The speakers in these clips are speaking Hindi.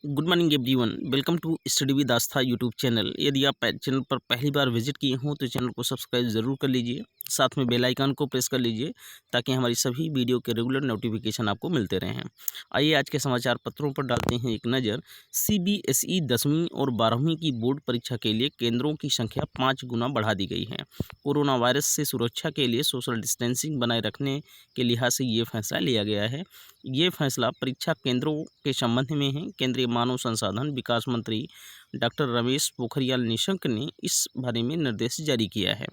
Good morning everyone. Welcome to study with Aastha YouTube channel. यदि आप चैनल पर पहली बार विजिट किए हों तो चैनल को सब्सक्राइब ज़रूर कर लीजिए, साथ में बेल आइकन को प्रेस कर लीजिए ताकि हमारी सभी वीडियो के रेगुलर नोटिफिकेशन आपको मिलते रहें। आइए आज के समाचार पत्रों पर डालते हैं एक नज़र। सीबीएसई 10वीं और 12वीं की बोर्ड परीक्षा के लिए केंद्रों की संख्या 5 गुना बढ़ा दी गई है। कोरोना वायरस से सुरक्षा के लिए सोशल डिस्टेंसिंग बनाए रखने के लिहाज से ये फैसला लिया गया है। ये फैसला परीक्षा केंद्रों के संबंध में है। केंद्रीय मानव संसाधन विकास मंत्री डॉक्टर रमेश पोखरियाल निशंक ने इस बारे में निर्देश जारी किया है।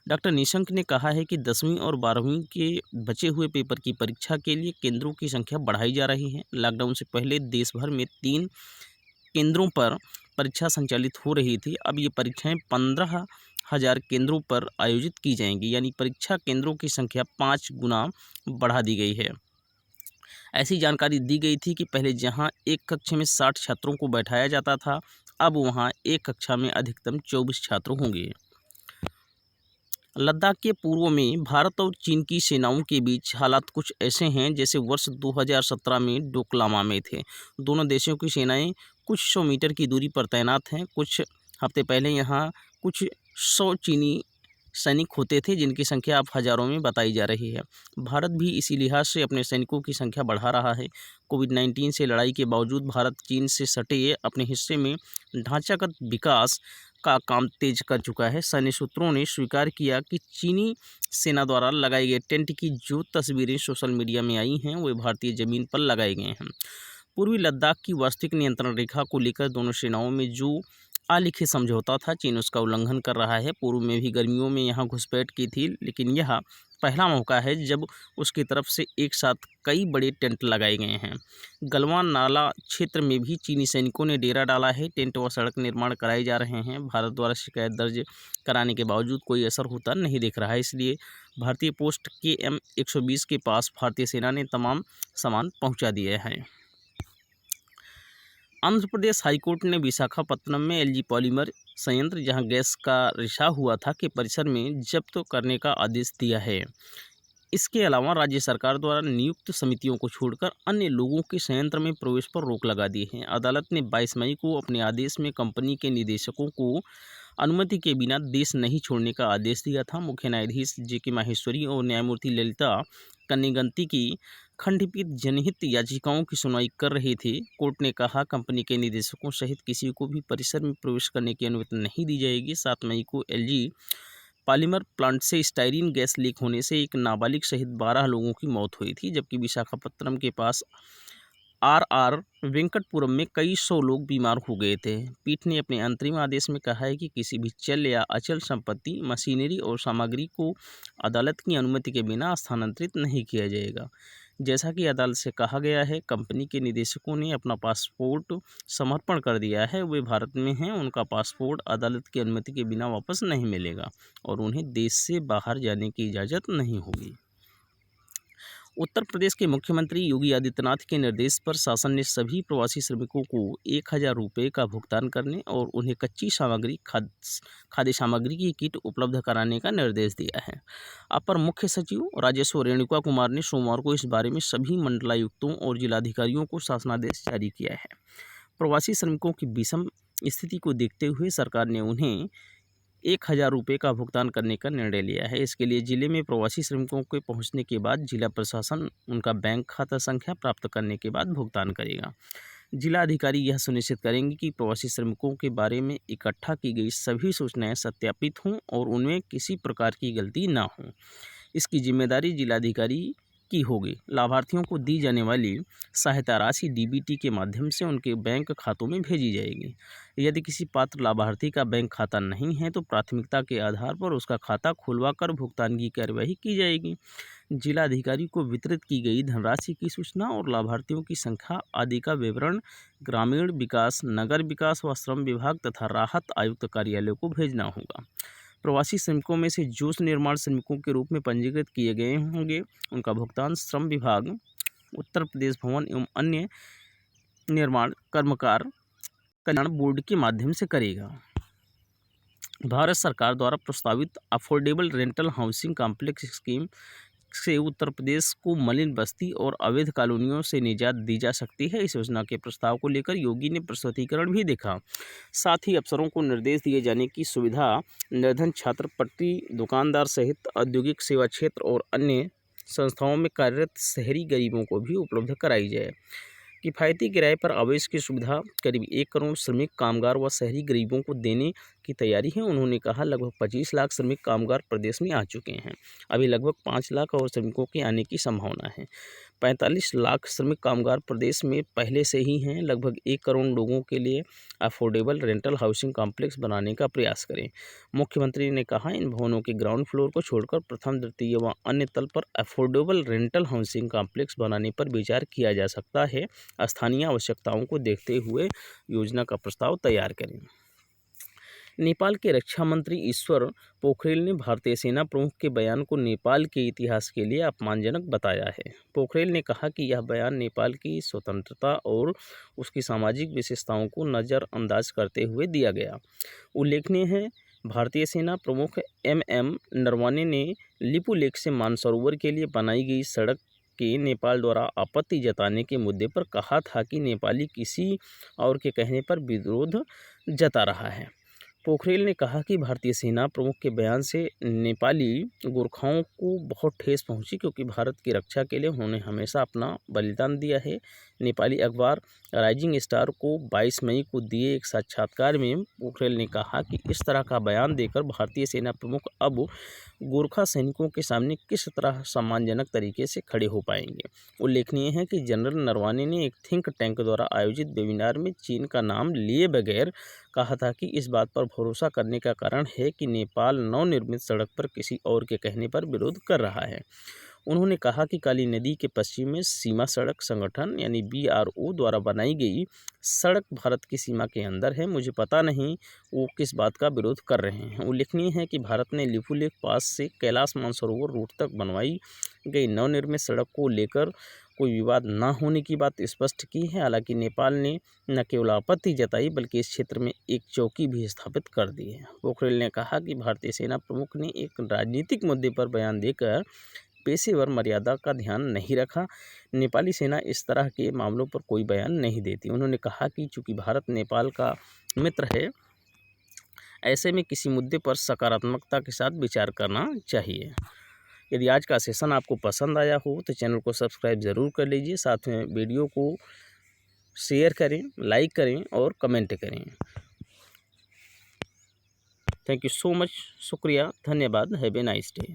डॉक्टर निशंक ने कहा है कि 10वीं और 12वीं के बचे हुए पेपर की परीक्षा के लिए केंद्रों की संख्या बढ़ाई जा रही है। लॉकडाउन से पहले देश भर में 3 केंद्रों पर परीक्षा संचालित हो रही थी। अब ये परीक्षाएं 15,000 केंद्रों पर आयोजित की जाएंगी, यानी परीक्षा केंद्रों की संख्या 5 गुना बढ़ा दी गई है। ऐसी जानकारी दी गई थी कि पहले जहां एक कक्षा में 60 छात्रों को बैठाया जाता था, अब वहां एक कक्षा में अधिकतम 24 छात्र होंगे। लद्दाख के पूर्व में भारत और चीन की सेनाओं के बीच हालात कुछ ऐसे हैं जैसे वर्ष 2017 में डोकलामा में थे। दोनों देशों की सेनाएं कुछ 100 मीटर की दूरी पर तैनात हैं। कुछ हफ्ते पहले यहां कुछ 100 चीनी सैनिक होते थे, जिनकी संख्या अब हज़ारों में बताई जा रही है। भारत भी इसी लिहाज से अपने सैनिकों की संख्या बढ़ा रहा है। कोविड-19 से लड़ाई के बावजूद भारत चीन से सटे अपने हिस्से में ढांचागत विकास का काम तेज कर चुका है। सैन्य सूत्रों ने स्वीकार किया कि चीनी सेना द्वारा लगाए गए टेंट की जो तस्वीरें सोशल मीडिया में आई हैं, वे भारतीय ज़मीन पर लगाए गए हैं। पूर्वी लद्दाख की वास्तविक नियंत्रण रेखा को लेकर दोनों सेनाओं में जो अलिखित समझौता था, चीन उसका उल्लंघन कर रहा है। पूर्व में भी गर्मियों में यहाँ घुसपैठ की थी, लेकिन यह पहला मौका है जब उसकी तरफ से एक साथ कई बड़े टेंट लगाए गए हैं। गलवान नाला क्षेत्र में भी चीनी सैनिकों ने डेरा डाला है। टेंट व सड़क निर्माण कराए जा रहे हैं। भारत द्वारा शिकायत दर्ज कराने के बावजूद कोई असर होता नहीं दिख रहा है। इसलिए भारतीय पोस्ट KM 120 के पास भारतीय सेना ने तमाम सामान पहुँचा दिए हैं। आंध्र प्रदेश हाईकोर्ट ने विशाखापत्तनम में LG पॉलीमर संयंत्र, जहां गैस का रिसाव हुआ था, के परिसर में जब्त करने का आदेश दिया है। इसके अलावा राज्य सरकार द्वारा नियुक्त समितियों को छोड़कर अन्य लोगों के संयंत्र में प्रवेश पर रोक लगा दी है। अदालत ने 22 मई को अपने आदेश में कंपनी के निदेशकों को अनुमति के बिना देश नहीं छोड़ने का आदेश दिया था। मुख्य न्यायाधीश JK माहेश्वरी और न्यायमूर्ति ललिता कन्निगंती की खंडपीठ जनहित याचिकाओं की सुनवाई कर रही थी। कोर्ट ने कहा, कंपनी के निदेशकों सहित किसी को भी परिसर में प्रवेश करने की अनुमति नहीं दी जाएगी। 7 मई को LG पॉलीमर प्लांट से स्टायरीन गैस लीक होने से एक नाबालिग सहित 12 लोगों की मौत हुई थी, जबकि विशाखापत्तनम के पास RR वेंकटपुरम में कई 100 लोग बीमार हो गए थे। पीठ ने अपने अंतरिम आदेश में कहा है कि किसी भी चल या अचल संपत्ति, मशीनरी और सामग्री को अदालत की अनुमति के बिना स्थानांतरित नहीं किया जाएगा। जैसा कि अदालत से कहा गया है, कंपनी के निदेशकों ने अपना पासपोर्ट समर्पण कर दिया है। वे भारत में हैं। उनका पासपोर्ट अदालत की अनुमति के बिना वापस नहीं मिलेगा और उन्हें देश से बाहर जाने की इजाज़त नहीं होगी। उत्तर प्रदेश के मुख्यमंत्री योगी आदित्यनाथ के निर्देश पर शासन ने सभी प्रवासी श्रमिकों को 1,000 रुपये का भुगतान करने और उन्हें कच्ची सामग्री, खाद्य सामग्री की किट उपलब्ध कराने का निर्देश दिया है। अपर मुख्य सचिव राजस्व रेणुका कुमार ने सोमवार को इस बारे में सभी मंडलायुक्तों और जिलाधिकारियों को शासनादेश जारी किया है। प्रवासी श्रमिकों की विषम स्थिति को देखते हुए सरकार ने उन्हें 1,000 रुपये का भुगतान करने का निर्णय लिया है। इसके लिए जिले में प्रवासी श्रमिकों के पहुंचने के बाद जिला प्रशासन उनका बैंक खाता संख्या प्राप्त करने के बाद भुगतान करेगा। जिला अधिकारी यह सुनिश्चित करेंगे कि प्रवासी श्रमिकों के बारे में इकट्ठा की गई सभी सूचनाएं सत्यापित हों और उनमें किसी प्रकार की गलती ना हो। इसकी जिम्मेदारी जिलाधिकारी की होगी। लाभार्थियों को दी जाने वाली सहायता राशि DBT के माध्यम से उनके बैंक खातों में भेजी जाएगी। यदि किसी पात्र लाभार्थी का बैंक खाता नहीं है तो प्राथमिकता के आधार पर उसका खाता खुलवाकर भुगतान की कार्यवाही की जाएगी। जिलाधिकारी को वितरित की गई धनराशि की सूचना और लाभार्थियों की संख्या आदि का विवरण ग्रामीण विकास, नगर विकास व श्रम विभाग तथा राहत आयुक्त कार्यालय को भेजना होगा। प्रवासी श्रमिकों में से जो निर्माण श्रमिकों के रूप में पंजीकृत किए गए होंगे, उनका भुगतान श्रम विभाग, उत्तर प्रदेश भवन एवं अन्य निर्माण कर्मकार कल्याण बोर्ड के माध्यम से करेगा। भारत सरकार द्वारा प्रस्तावित affordable rental housing complex scheme से उत्तर प्रदेश को मलिन बस्ती और अवैध कॉलोनियों से निजात दी जा सकती है। इस योजना के प्रस्ताव को लेकर योगी ने प्रस्तुतिकरण भी देखा। साथ ही अफसरों को निर्देश दिए जाने की सुविधा निर्धन छात्र, पट्टी दुकानदार सहित औद्योगिक सेवा क्षेत्र और अन्य संस्थाओं में कार्यरत शहरी गरीबों को भी उपलब्ध कराई जाए। किफ़ायती किराए पर आवास की सुविधा करीब 1 करोड़ श्रमिक कामगार व शहरी गरीबों को देने की तैयारी है। उन्होंने कहा, लगभग 25 लाख श्रमिक कामगार प्रदेश में आ चुके हैं। अभी लगभग 5 लाख और श्रमिकों के आने की संभावना है। 45 लाख श्रमिक कामगार प्रदेश में पहले से ही हैं। लगभग 1 करोड़ लोगों के लिए अफोर्डेबल रेंटल हाउसिंग कॉम्प्लेक्स बनाने का प्रयास करें। मुख्यमंत्री ने कहा, इन भवनों के ग्राउंड फ्लोर को छोड़कर प्रथम, द्वितीय व अन्य तल पर अफोर्डेबल रेंटल हाउसिंग कॉम्प्लेक्स बनाने पर विचार किया जा सकता है। स्थानीय आवश्यकताओं को देखते हुए योजना का प्रस्ताव तैयार करें। नेपाल के रक्षा मंत्री ईश्वर पोखरेल ने भारतीय सेना प्रमुख के बयान को नेपाल के इतिहास के लिए अपमानजनक बताया है। पोखरेल ने कहा कि यह बयान नेपाल की स्वतंत्रता और उसकी सामाजिक विशेषताओं को नज़रअंदाज करते हुए दिया गया। उल्लेखनीय है, भारतीय सेना प्रमुख MM नरवणे ने लिपु लेक से मानसरोवर के लिए बनाई गई सड़क के नेपाल द्वारा आपत्ति जताने के मुद्दे पर कहा था कि नेपाली किसी और के कहने पर विरोध जता रहा है। पोखरेल ने कहा कि भारतीय सेना प्रमुख के बयान से नेपाली गोरखाओं को बहुत ठेस पहुंची, क्योंकि भारत की रक्षा के लिए उन्होंने हमेशा अपना बलिदान दिया है। नेपाली अखबार राइजिंग स्टार को 22 मई को दिए एक साक्षात्कार में पोखरेल ने कहा कि इस तरह का बयान देकर भारतीय सेना प्रमुख अब गोरखा सैनिकों के सामने किस तरह सम्मानजनक तरीके से खड़े हो पाएंगे। उल्लेखनीय है कि जनरल नरवणे ने एक थिंक टैंक द्वारा आयोजित वेबिनार में चीन का नाम लिए बगैर कहा था कि इस बात पर भरोसा करने का कारण है कि नेपाल नवनिर्मित सड़क पर किसी और के कहने पर विरोध कर रहा है। उन्होंने कहा कि काली नदी के पश्चिम में सीमा सड़क संगठन यानी BRO द्वारा बनाई गई सड़क भारत की सीमा के अंदर है। मुझे पता नहीं वो किस बात का विरोध कर रहे हैं। उल्लेखनीय है कि भारत ने लिपु लेक पास से कैलाश मानसरोवर रूट तक बनवाई गई नवनिर्मित सड़क को लेकर कोई विवाद न होने की बात स्पष्ट की है। हालांकि नेपाल ने न केवल आपत्ति जताई बल्कि इस क्षेत्र में एक चौकी भी स्थापित कर दी है। पोखरेल ने कहा कि भारतीय सेना प्रमुख ने एक राजनीतिक मुद्दे पर बयान देकर पेशेवर मर्यादा का ध्यान नहीं रखा। नेपाली सेना इस तरह के मामलों पर कोई बयान नहीं देती। उन्होंने कहा कि चूंकि भारत नेपाल का मित्र है, ऐसे में किसी मुद्दे पर सकारात्मकता के साथ विचार करना चाहिए। यदि आज का सेशन आपको पसंद आया हो तो चैनल को सब्सक्राइब ज़रूर कर लीजिए। साथ में वीडियो को शेयर करें, लाइक करें और कमेंट करें। Thank you so much. शुक्रिया, धन्यवाद। Have a nice day.